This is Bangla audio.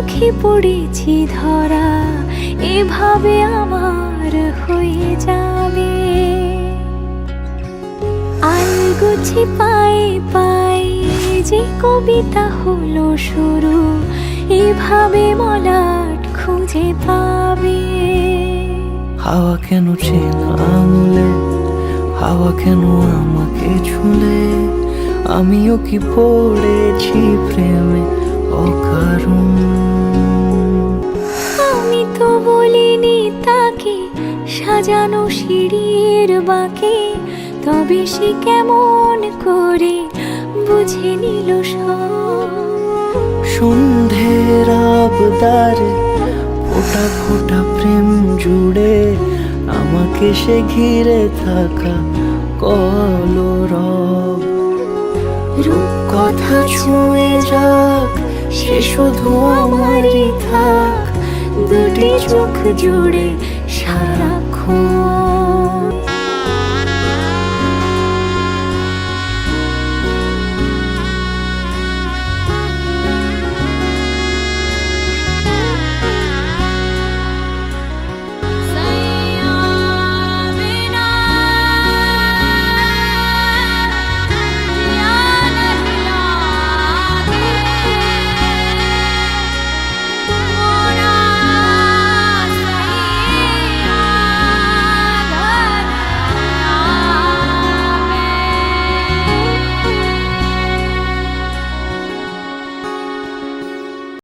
চোখে পড়েছি ধরা, এভাবে আমার হয়ে যাবে। আলগোছে পায়ে পায়ে যে কবিতা হলো শুরু, এভাবে মলাট খুঁজে পাবে। হাওয়া কেন চেনা আঙুলে, হাওয়া কেন আমাকে ছুলে, আমিও কি পড়েছি প্রেমে অকারণ। আমি তো বলিনি তাকে সাজানো সিঁড়ির বাঁকে, তবে সে কেমন করে বুঝে নিল সব। সন্ধ্যের আবদারে ফোটা ফোটা প্রেম জুড়ে, আমাকে সে ঘিরে থাকা কলরব। রূপকথা ছুঁয়ে যাক, সে শুধু আমারই থাক, দুটি চোখ জুড়ে সারা